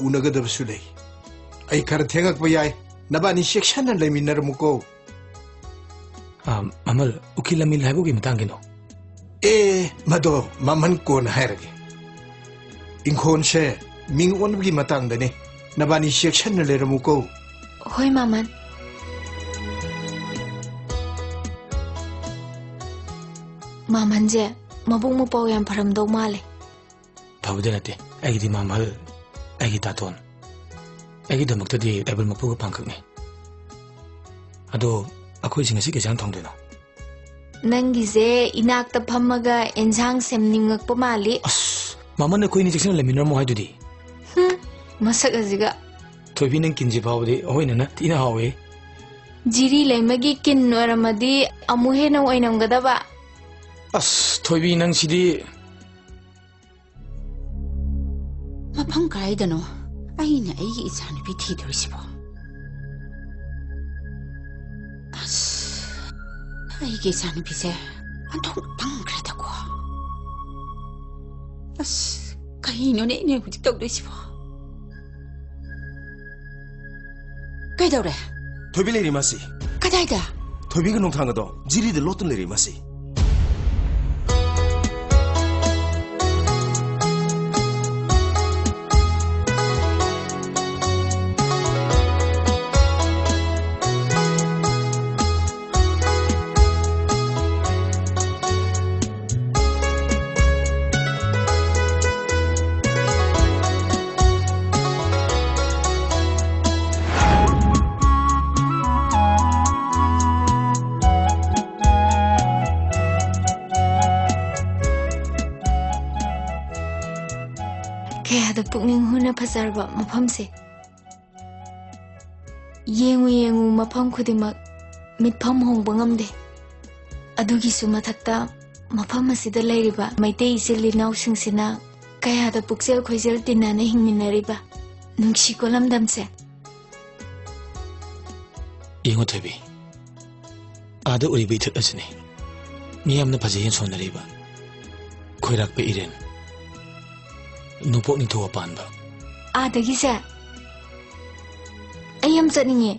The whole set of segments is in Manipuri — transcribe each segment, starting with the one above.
unagadab sulay. Ay karathengak bayay, nabani section na laminar mo ko. Mamal, ukilamil haibu ki matangino. Mado, maman ko na hairage. Inkhon siya, mingon gi matang dani, nabani section na lera mo ko. Hoy, maman. Maman je, mabung mo pa yan param daw mali. Pawde nate, ay di mamal, ay taton. Ay da magtadi ebal mapuga pangkak ni. Ado, ako ising asik isang tong dino. Nangize, inakta pamaga ensang semningak pamali. Maman na ko injection laminar mo hay dudi. Masak aziga. Tobi nang kinji pawde, oy na tina hawe. Jiri lay magi kin noramadi amuhe na way nang gadaba. Tobi nang sidi. Mapang kaya dano, ay na ay isan biti doisibo. Ay isan bise, antong pang kaya dako. Kaya ino na ino hudik daw doisibo. Kaya daw re? Tobi leri masi. Kaday da? Tobi ka nung tanga do, jiri de lotun leri masi. Kaya pukning huna pasarba mapam se. Yengu mapam kudimak mitpam hong bangam de. Adugi sumatakta mapam asida lairiba maitei isil linaw singsina kaya puksel khoisel tinana hingminariba nungshi kolam damse. Yengu Tobi. Ada uri bitak asini. Miyam na pajayin sonariba. Koirak pe iren. Nupok ni tuwa pan ba? Dagi sa. Ayam sa ninye.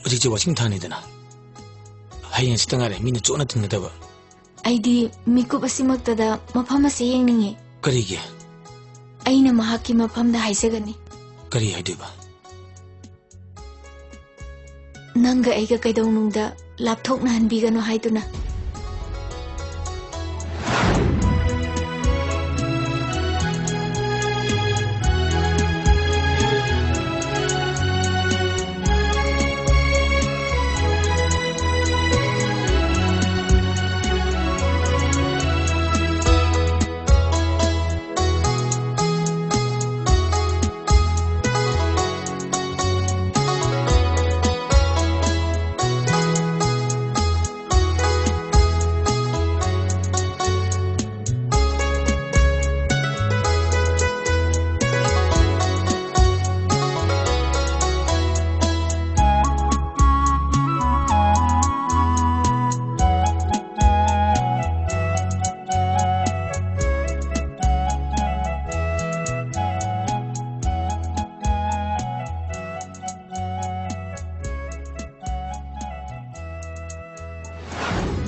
Ujik waching thani dana. Hayan sitangare mina chona tinga ba? Ay di miku pasimaktada mapama sayang ninye. Kari ge? Ay na mahaki mapam da haisagani. Kari haidu ba? Nangga ay ka kaidaw nung da laptop na hanbigano haidu na.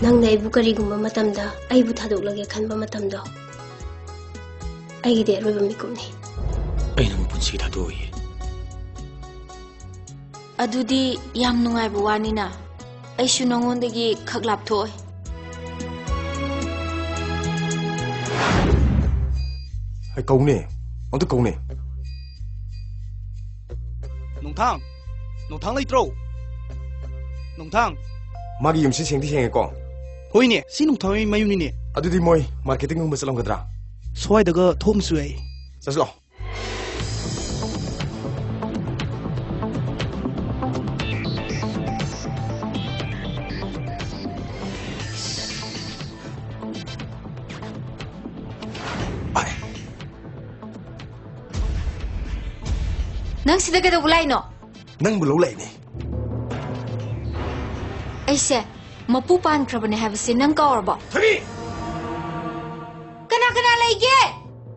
Nangna aibu karigumba matamda aibu thadoklage khanba matamda aigi de roiba mikumni aina mo punsi thadoi adudi yam nungai bu wani na aishu nongondagi khaklap thoi Ai kaune onto kaune Nongthang leitro Nongthang magi yumsi sengdi senge ko Hoine si nongthang mayuni ne adudi moi marketing ngum basalam gadra Swai daga thom suai Saslo Nang sida ka daw bulay no? Nang bulaw lay ni Ay siya, mapupan ka ba ni have sin nang kaor ba? Tabi! Kana laige!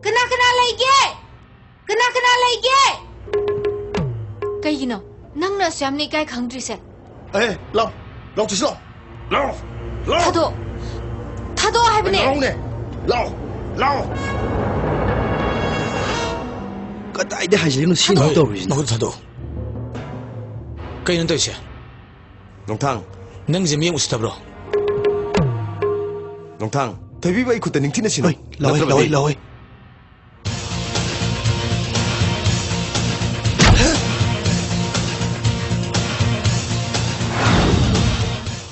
Kana laige! Kana Kaygino, nang na siyam ni kay khangdri se. Eh, lau, lau chỉ lau, lau, lau. Thado hai bane. Lau nè, lau, lau. Kadai da hajino sinung tawri. Mahul thado. Kayo nito siya. Nong thang, Nang zimiyang ustabro. nong thang. Thấy bí vậy của tình hình thế nào? Oi, lawai.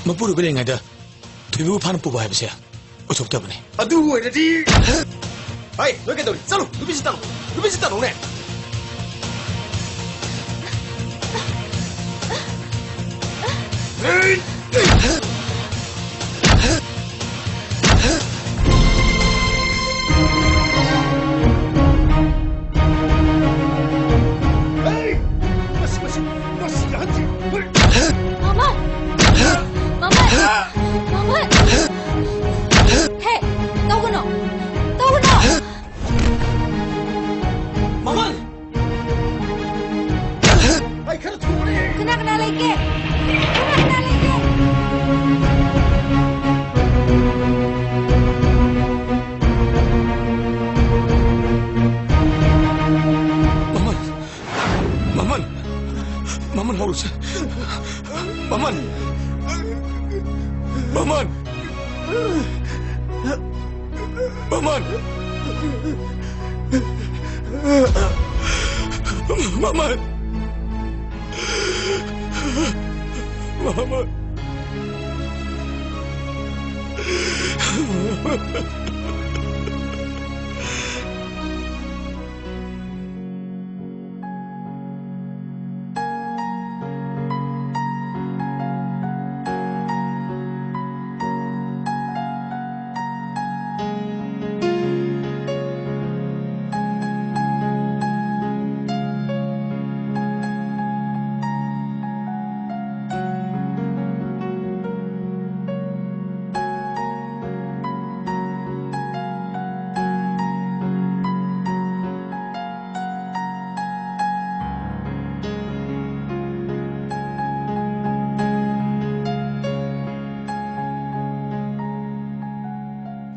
Manipuri beli ngay da. Tuibu pan puba hai bisiya. Usop ta bane. Aduh, ada di. Hai, nói cái đâu? Sao lu? Lu bisa tahu nè. Hey, tao gano. Maman! Hai, kena tunggu ni. Kena lagi. Maman mau siya. Maman!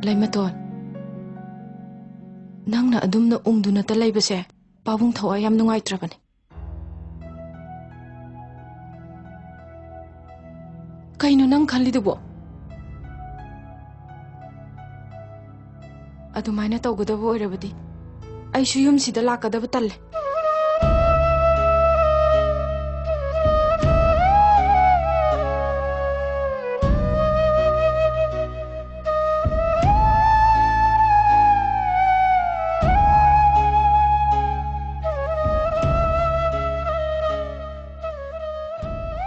Laimaton. Nang na adum na ungduna talay ba siya? Pabong tawa yam nungay trabani. Kaino nang khalidubo? Adumayna tawgadabo oirabadi. Ay suyum sida lakadaba talle.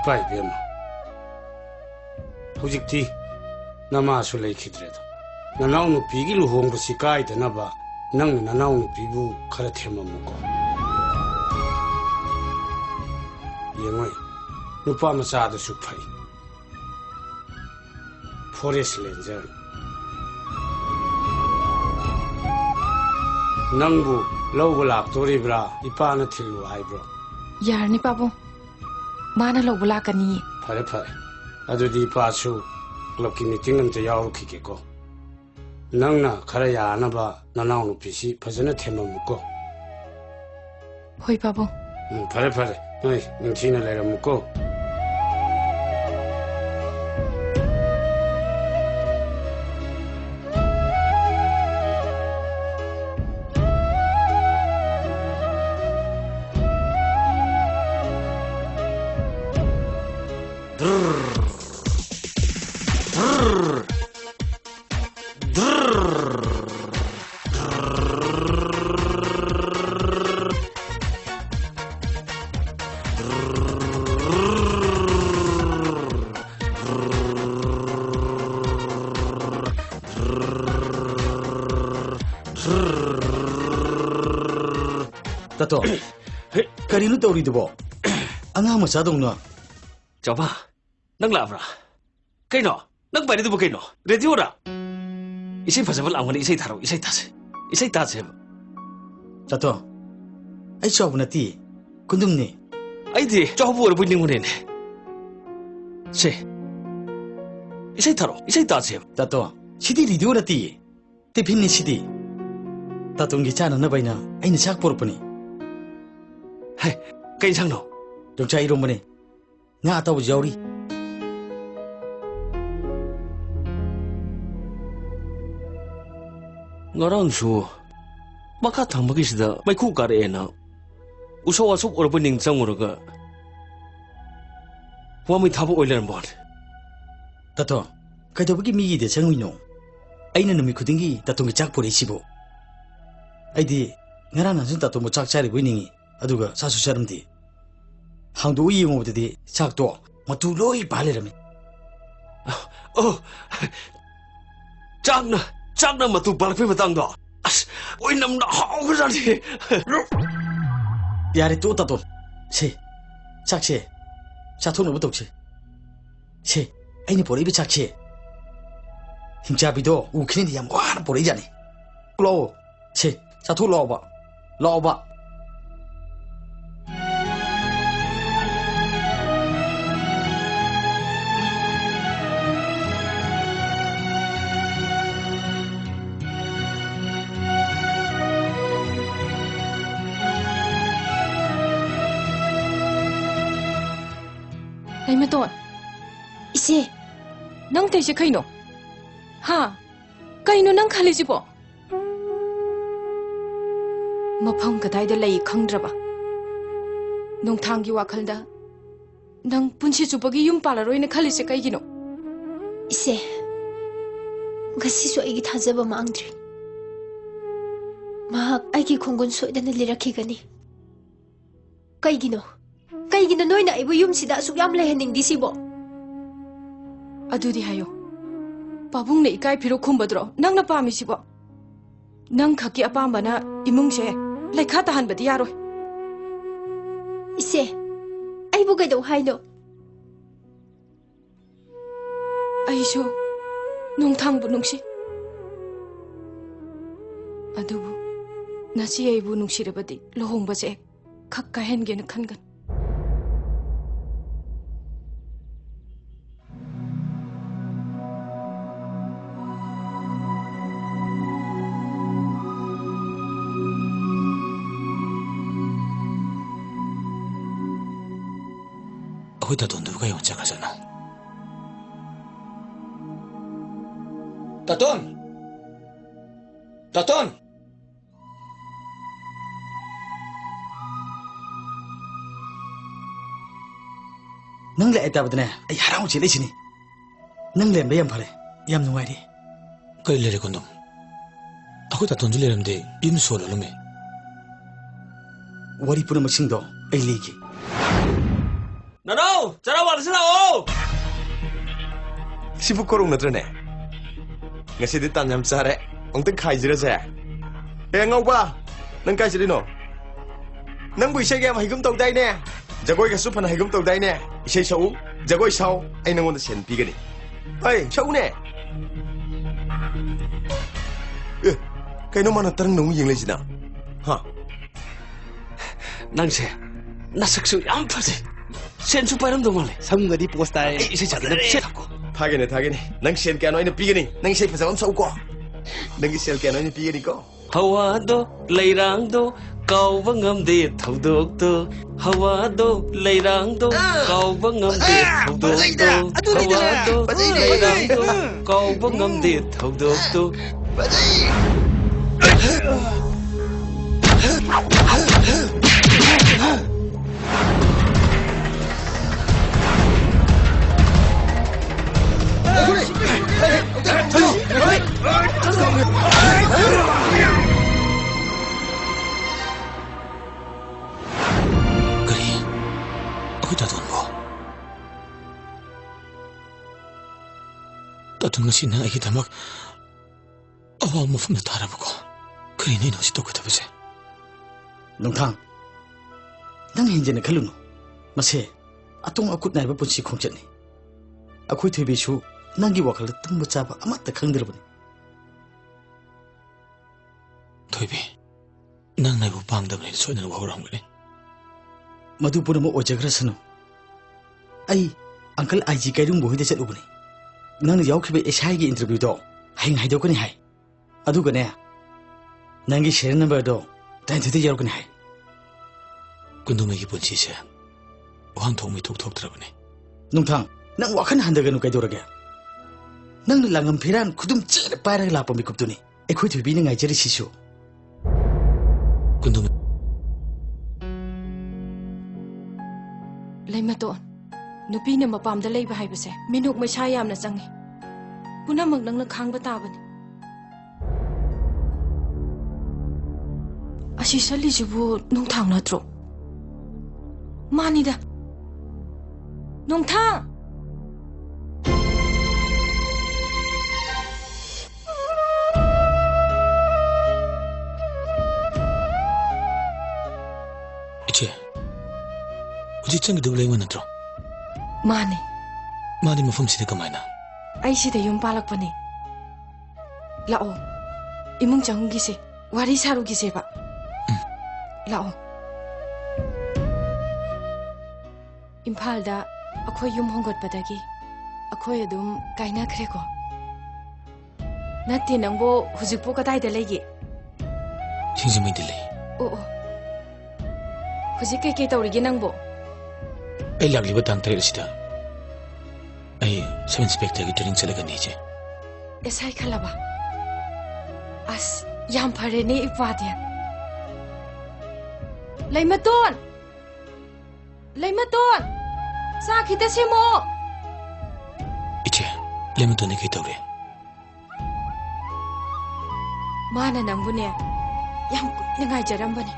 Pai bema. Hujikti nama su leikidredo. Nanau nu pigi lu hong basi kai de naba nang nanau nu pibu khara thema muko. Yengoi nupa macha da su phai. Forest ranger. Nangbu lawba laktori bra ipana thilu ai bro. Yarni pabong. Mana lo bula kani. Pare. Adudi pasu loki meeting am te yaw ki ko. Nangna khara ya na ba nanau nu pisi phajana thema muko. Hoi pabong. Pare. Noi ningthina lera muko. Tato, karino tawri dubo? Anga masadong na. Chapa, nang labra. Kaino, nang pwede dubo kaino. Radio ra. Isay pasabal ang isay taro, isay tase. Tato, ay shop na ti. Kundum ni. ꯑꯩꯗꯤ ꯆꯥꯎꯕ ꯑꯣꯏꯔꯕꯣꯏ ꯅꯤꯡꯉꯨꯅꯦꯅꯦ ꯁꯦ 이사이 타러 이사이 따세요 따또 시디 리디오 라띠 티핀니 시디 따똥기 짜는 나바이나 아이는 작 보르더니 하이 괜찮노 정차 이런번에 나 아따고 자우리 ngārāngshū makā thāngmagīsida maikū kārēna usaw asuk orabā ningchānguraga wāmī thāpa oilarambān 따또 kaitabagi migi de changwino aina numi khudingi tatongi chak pore sibo aidi ngarana jun tato mo chak chari boiningi aduga sasu charamdi hangdu yingobdedi chak to matu loi balerami oh 짝나 마투 발피 마땅다 아스 오이남나 하오그자니 야래 또 따또 세 작세 자토는 부덕지 세 아이니 보리비 작세 힘자비도 우키니 양 와나 보리자니 로 세 자토 러봐 Laymaton. Ise, Nang tayo kaino? Ha? Kaino nang kalijibo? Mapang kadayda lay kangdraba. Nung tanggi wakalda, nang punsi chupagi yung palaroy na kalisi kay gino. ise, ngasiso aigi thajaba maangdri. Mahak aigi khongon soidana lirakigani. Kaygino noy na ibu yum sida asuk yam lehening disibo. Adudi hayo. Pabung na ikay piro kumbadro, nang napamisibo. Nang kaki apamba na imung siya, lay katahan ba diyaroy? Ise, ay bugay daw hayno. Ay siyo, nung tangbo nung si. Adubo, nasi ay bu nung sirabadi, lohong ba siya, kakahen gina kangan. 거기다도 누가 연장하잖아. 따돈! nang le tabadne ay harau chile chini nang le bayam phale yam nuwairi kay lere kondom. Ako ta tonjule ramde yun solo lume. wari puna masingdo ay ligi 나나오 자라 와르시나오 시부 코롱 너트네 ngasi디 땀냠 짜래 엉뚱 카이지러제 ngauba nang kaijirino nang bui sege ma higum tawdai jagoi ga supana higum tawdai ne isei sau jagoi sau ai nangon sen pigani ai sau ne kaino mana tarang nong yeng leisina ha 낭세 나삭수 얌파지 센수 빠름도 말래 samgadi postai 이세 자기는 셋하고 타게네 nang sen kano ina pigani nang sei pasam sau ko nang sel kano ina pigani ko 하와도 레이랑도 까우방엄데 타우독도 하와도 레이랑도 까우방엄데 타우독도 하와도 레이랑도 까우방엄데 타우독도 거기다 돈 뭐? 따뜻한 것이 나 아기 다막 뭐 품에 달아보고 그리 내 옷이 또 그다 보세. 농탕 nang hinjene khaluno mase atong akut naiba punsi khongchani akhoi thebe shu nangi wakhal tumba chaba amatta khangdirabani 토이비 난 나이고 방담을 소인을 와오라는 거네. Madhu Poonam ओजग्रसनु I uncle IG कैरुंग बोहिदे चलुबनी नंग यावखिबे एसआई गी इंटरव्यू दो हाइंग हाइदोकनी हाय अदुगने नंगी शेयर नंबर दो टाइम यावकनी हाय कुंदुमेगी पुंसी से वहां थोंग में थोक थरबने नुंथांग नंग वाखन हंदगनु कैदोरगे नंग langam phiran khudum chir paira lapa mikuptuni ekhoi thubi ni ngaijari sisu कुंदुम Laimaton, nupi na mapamda laiba haibase, minuk masya yam na changi. Punamag nang nakhang bataban. Asi sali jibu nung thang na tro. Manida. Nung thang! 이제 우지 짱기 두블레이만 나트로 Mani, 마디 뭐 폼시데 까마이나 ay si yung palak pa ni. Lao, imong chang gisi, wari saru gisi ba? Lao. Impalda, ako'y yung honggot padagi. Ako'y adum kaina kreko. Nati nang bo huzik po katay dalagi. 싱싱이 딜레이 Oo. Huzik kay kita urigi nang bo. ay lagliba tang tayo sida ay sa inspector ki training salaga ni je Esay kalaba. As yam pare ni ipadian. Laimaton! Laimaton! Sa kita si mo! 이제 레몬돈이 kay tawre Mana nang bune. Yam nangay jaram bane.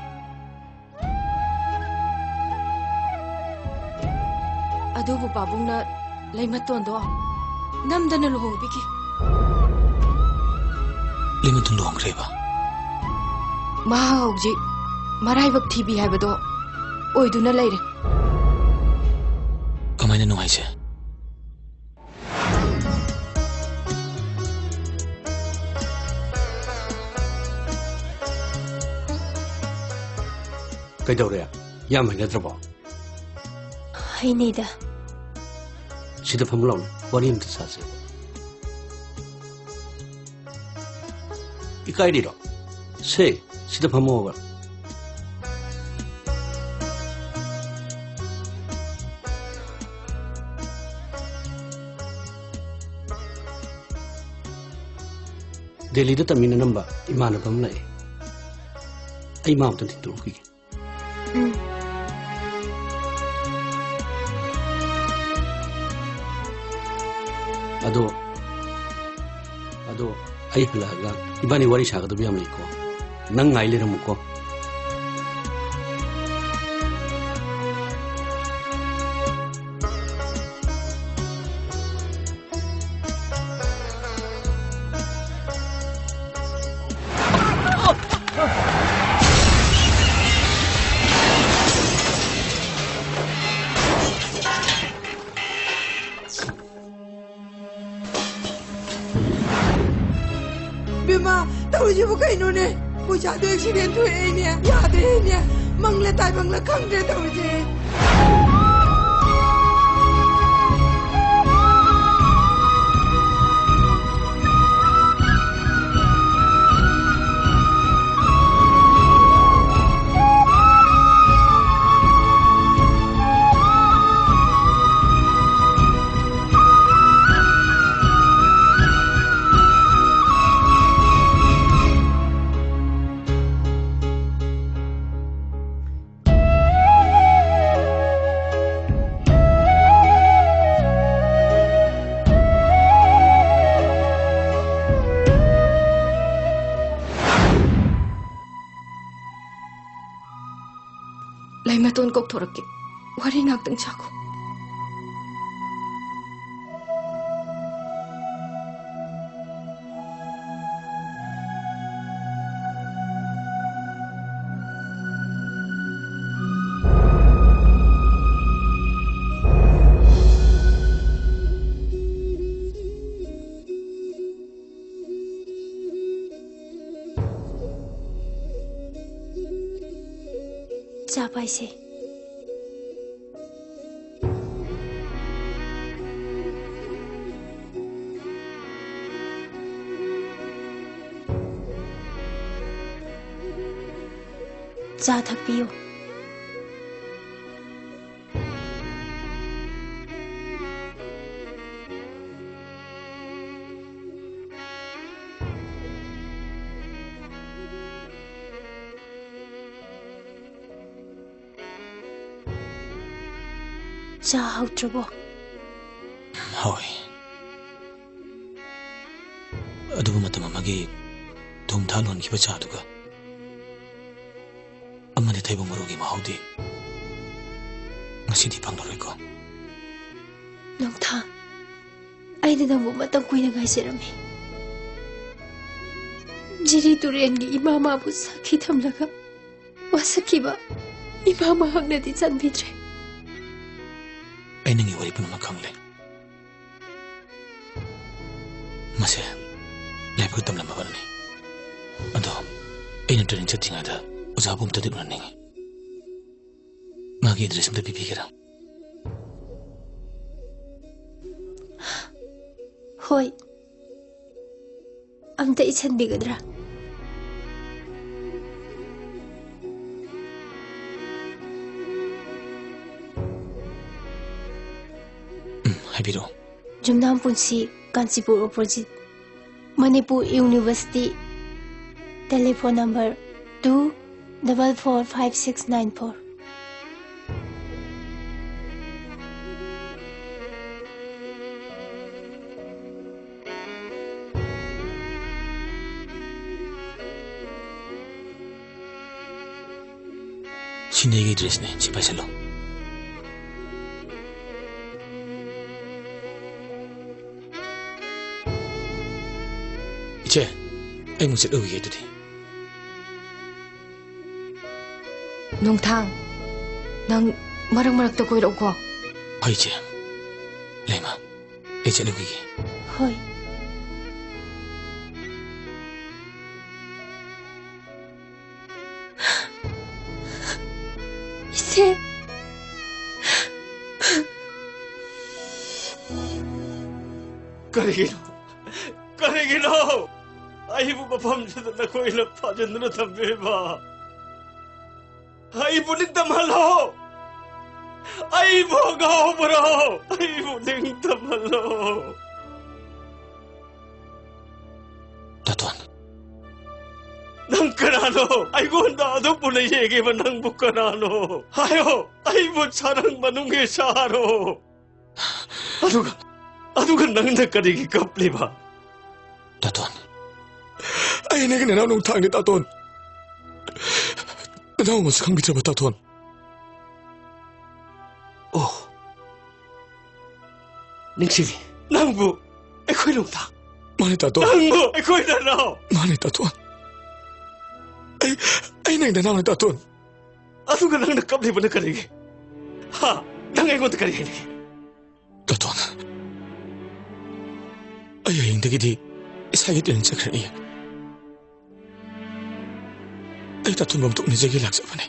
Adubo babong na Laimaton do. Namda na luhong biki. 레몬돈 로ong kreiba Mahawji. Maraybag TV hay ba do? Oy, doon na layre. kamay na nungay siya ꯀꯩꯗꯧꯔꯦ ꯌꯥꯝ ꯍꯩꯅꯗ꯭ꯔꯕꯣ ꯍꯩꯅꯩꯗ ꯁꯤꯗ ꯐꯝꯃꯨ ꯂꯥꯎꯅꯦ ꯋꯥꯔꯤ ꯑꯝꯇ ꯁꯥꯁꯦ 이까이리로 세 시대 밥 먹어봐 델리도 tamina namba imana pam lai ai mau tan tin tu ki ado ai halaga ibani wari saga do biam liko nang ngai le ramu ko Bima, tahu je bukan ini. Puja tu accident tu ini. Ya ada ini. Mangla tai mangla kang je tahu je. Laimaton kok thorak wari ngak teng chako. जा पाइसे ꯆꯥ ꯊꯛꯄꯤꯌꯨ ꯆꯥ ꯍꯥꯎꯇ꯭ꯔꯕꯣ ꯍꯥꯎꯏ ꯑꯗꯨꯕꯨ ꯃꯇꯝ ꯑꯃꯒꯤ ꯊꯨꯝ ꯊꯥꯛ ꯂꯣꯟꯈꯤꯕ ꯆꯥꯗꯨꯒ ꯑꯃꯗꯤ ꯊꯩꯕꯣꯡ ꯃꯔꯨꯒꯤ ꯃꯍꯥꯎꯗꯤ ꯉꯁꯤꯗꯤ ꯐꯪꯂꯔꯣꯏꯀꯣ ꯅꯣꯡꯊꯥꯡ ꯑꯩꯅ ꯅꯪꯕꯨ ꯃꯇꯝ ꯀꯨꯏꯅ ꯉꯥꯏꯖꯔꯝꯃꯤ ꯖꯤꯔꯤ ꯇꯨꯔꯦꯟꯒꯤ ꯏꯃꯥ ꯃꯥꯕꯨ ꯁꯥꯈꯤ ꯊꯝꯂꯒ ꯋꯥꯁꯛꯈꯤꯕ ꯏꯃꯥ ꯃꯍꯥꯛꯅꯗꯤ ꯆꯟꯕꯤꯗ꯭ꯔꯦ ꯑꯩ ꯅꯪꯒꯤ ꯋꯥꯔꯤ ꯄꯨꯝꯅꯃꯛ ꯈꯪꯂꯦ ꯃꯁꯦ ꯂꯥꯏꯕꯛ ꯇꯝꯂꯝꯃꯕꯅꯤ ꯑꯗꯣ ꯑꯩꯅ ꯇ꯭ꯔꯦꯅꯤꯡ ꯆꯠꯇ꯭ꯔꯤꯉꯩꯗ ꯑꯣꯖꯥꯕꯨ ꯑꯝꯇꯗꯤ ꯎꯅꯅꯤꯡꯉꯤ ꯃꯥꯒꯤ ꯑꯦꯗ꯭ꯔꯦꯁ ꯑꯝꯇ ꯄꯤꯕꯤꯒꯦꯔꯥ ꯍꯣꯏ ꯑꯝꯇ ꯏꯁꯟꯕꯤꯒꯗ꯭ꯔꯥ 하비로 중남분시 간치পুर 오포지트 मणिपुर यूनिवर्सिटी टेलीफोन नंबर 2445694 신내에게 드레스네 지파실로 이제 애무새 의기에 두디 농탕 난 마락마락도 거이러고 이제 레마 이제 의기 ꯍꯣꯏ 이제 까레기노 아이부 밤새도 나코일로 파전으로 담배봐 아이부 닝담할로 아이부가 오버로 아이부 닝담할로 따돈 낭까나노 아이고 나도 보내 얘기만 낭북까나노 아유 아이부 사랑만 웅게 사로 아두가 낭나까리기 깝리바 따돈 Ay, naging nananong tang ni Taton. Nananong mo sa kang bitsa ba, Taton? Oh. ningsili 낭부 에코이 농타 Mani, Taton. 낭부 에코이 나노 Mani, Taton. Ay, naging nananong ni Taton. 아두가 낭나 깝리바 나까리기 하 낭의 것도 까리기 Taton. Ay, ay, hindi kiti isayit yun sa kanya. Ay, Taton mamtok ni Zagi laksa pa ni.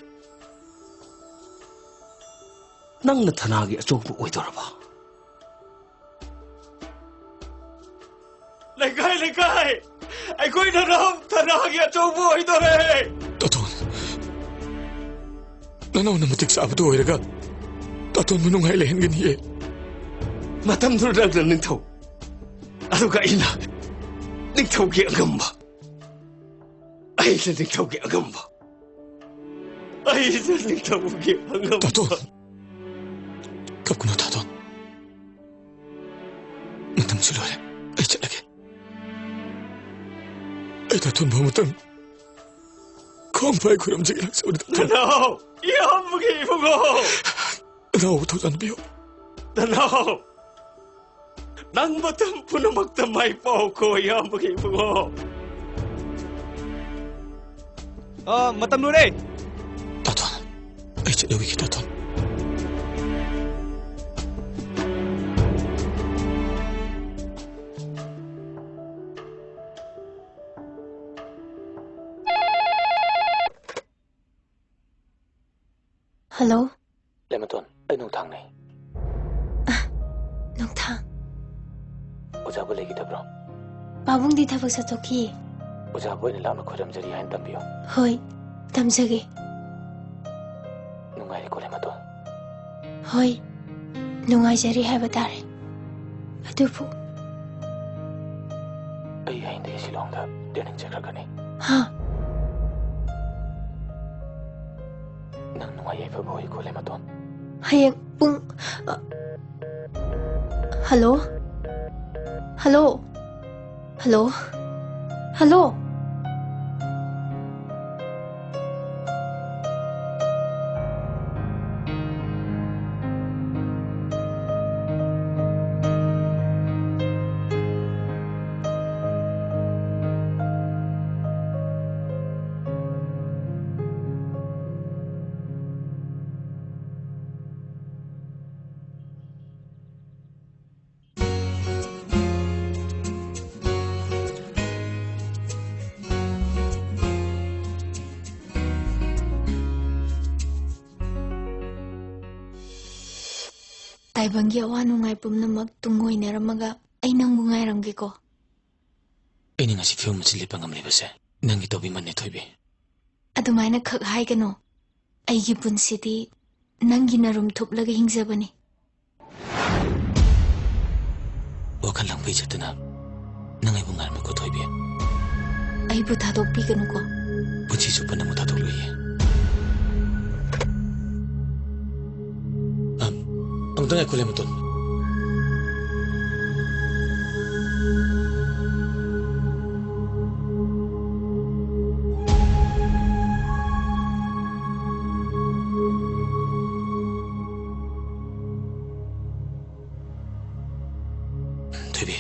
낭나 타나기 아쪽부 오이더라봐 레카이 에코이 나노 타나기 아쪽부 오이더래 Taton. Nanaw na matik sa abdo ay raga. Taton mo nung hailahin ganiye. 마탐 누르락는 닝타오 아두가 이나 닝타오기 아금바 아이스 닝타오기 아금바 아이스 닝타오기 아금바 Taton. Kapkuno, Taton. Matang sulore. Ay, tsalagi. Ay, Taton ba matang? Kung pa'y kuram Zagi laksa ulit, Taton. 나노 이한무기 이무고 Nanaw, Taton, biyo. 나노 낭바탐 punamakta may pauko 이한무기 이무고 matam nure. Taton. Ay, tsalagi ki, Taton. Hello? 레마돈 아이 농탕네 농탕 오자부 레기더브로 바붕디 타박 사토키 오자부에는 라마 코람저리 하인 담비요 ꯍꯣꯏ ꯇꯝꯖꯒꯦ ꯅꯨꯡꯉꯥꯏꯔꯤꯀꯣ ꯂꯩꯃꯗꯣ ꯍꯣꯏ ꯅꯨꯡꯉꯥꯏꯖꯔꯤ ꯍꯥꯏꯕ ꯇꯥꯔꯦ ꯑꯗꯨꯕꯨ ꯑꯩ ꯍꯌꯦꯡꯗꯒꯤ ꯁꯤꯂꯣꯡꯗ ꯇ꯭ꯔꯦꯅꯤꯡ ꯆꯠꯈ꯭ꯔꯒꯅꯤ ꯍꯥ ꯅꯪ ꯅꯨꯡꯉꯥꯏ ꯌꯥꯏꯐꯕ ꯑꯣꯏꯀꯣ ꯂꯩꯃꯗꯣꯟ ꯍꯌꯦꯡ ꯄꯨꯡ ꯍꯜꯂꯣ ꯍꯜꯂꯣ ꯍꯜꯂꯣ ꯍꯜꯂꯣ ꯇꯥꯏꯕꯪꯒꯤ ꯑꯋꯥ ꯅꯨꯡꯉꯥꯏ ꯄꯨꯝꯅꯃꯛ ꯇꯨꯡꯑꯣꯏꯅꯔꯝꯃꯒ ꯑꯩ ꯅꯪꯕꯨ ꯉꯥꯏꯔꯝꯒꯦꯀꯣ ꯑꯩꯅ ꯉꯁꯤ ꯐꯤꯕꯝ ꯑꯁꯤ ꯂꯦꯞꯄ ꯉꯝꯂꯤꯕꯁꯦ ꯅꯪꯒꯤ ꯇꯧꯕꯤꯃꯜꯅꯦ ꯊꯣꯏꯕꯤ ꯑꯗꯨꯃꯥꯏꯅ ꯈꯛ ꯍꯥꯏꯒꯅꯣ ꯑꯩꯒꯤ ꯄꯨꯟꯁꯤꯗꯤ ꯅꯪꯒꯤ ꯅꯔꯨꯝ ꯊꯨꯞꯂꯒ ꯍꯤꯡꯖꯕꯅꯤ ꯋꯥꯈꯜ ꯂꯥꯡꯕꯩ ꯆꯠꯇꯅ ꯅꯪ ꯑꯩꯕꯨ ꯉꯥꯏꯔꯝꯃꯤꯀꯣ ꯊꯣꯏꯕꯤ ꯑꯩꯕꯨ ꯊꯥꯗꯣꯛꯄꯤꯒꯅꯨꯀꯣ ꯄꯨꯟꯁꯤ ꯆꯨꯞꯄ ꯅꯪꯕꯨ ꯊꯥꯗꯣꯛꯂꯣꯏꯌꯦ ꯑꯃꯨꯛꯇꯪ ꯉꯥꯏꯈꯣ ꯂꯩꯃꯇꯣꯟ ꯊꯣꯏꯕꯤ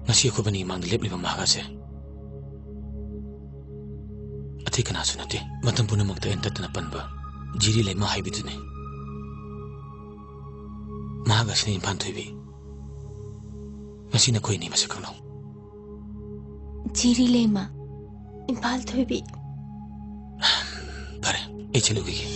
ꯉꯁꯤ ꯑꯩꯈꯣꯏꯕꯅꯤ ꯃꯥꯡꯗ ꯂꯦꯞꯂꯤꯕ ꯃꯍꯥꯛ ꯑꯁꯦ ꯑꯇꯩ ꯀꯅꯥꯁꯨ ꯅꯠꯇꯦ ꯃꯇꯝ ꯄꯨꯝꯅꯃꯛꯇ ꯑꯩꯅ ꯇꯠꯇꯅ ꯄꯟꯕ ꯖꯤꯔꯤ ꯂꯩꯃ ꯍꯥꯏꯕꯗꯨꯅꯤ ꯃꯍꯥꯛ ꯑꯁꯤꯅ ꯏꯝꯐꯥꯜ ꯊꯣꯏꯕꯤ ꯉꯁꯤ ꯅꯈꯣꯏ ꯑꯅꯤ ꯃꯁꯛ ꯈꯪꯅꯧ ꯖꯤꯔꯤ ꯂꯩꯃ ꯏꯝꯐꯥꯜ ꯊꯣꯏꯕꯤ ꯐꯔꯦ ꯑꯩ ꯆꯠꯂꯨꯈꯤꯒꯦ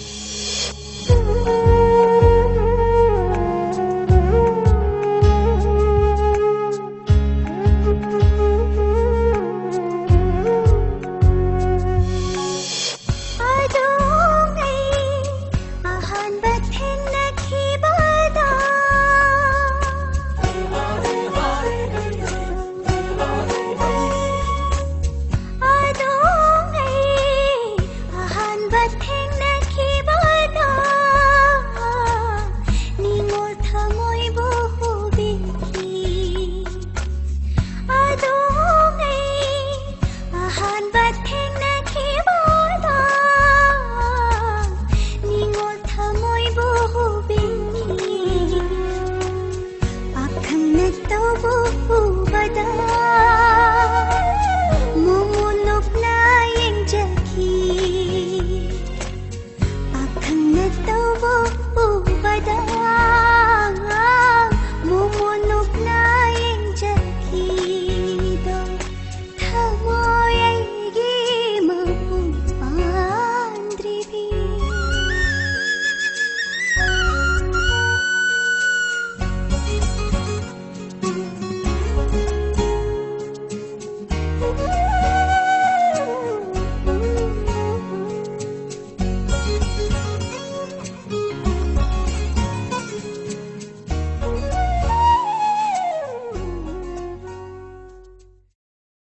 Taubo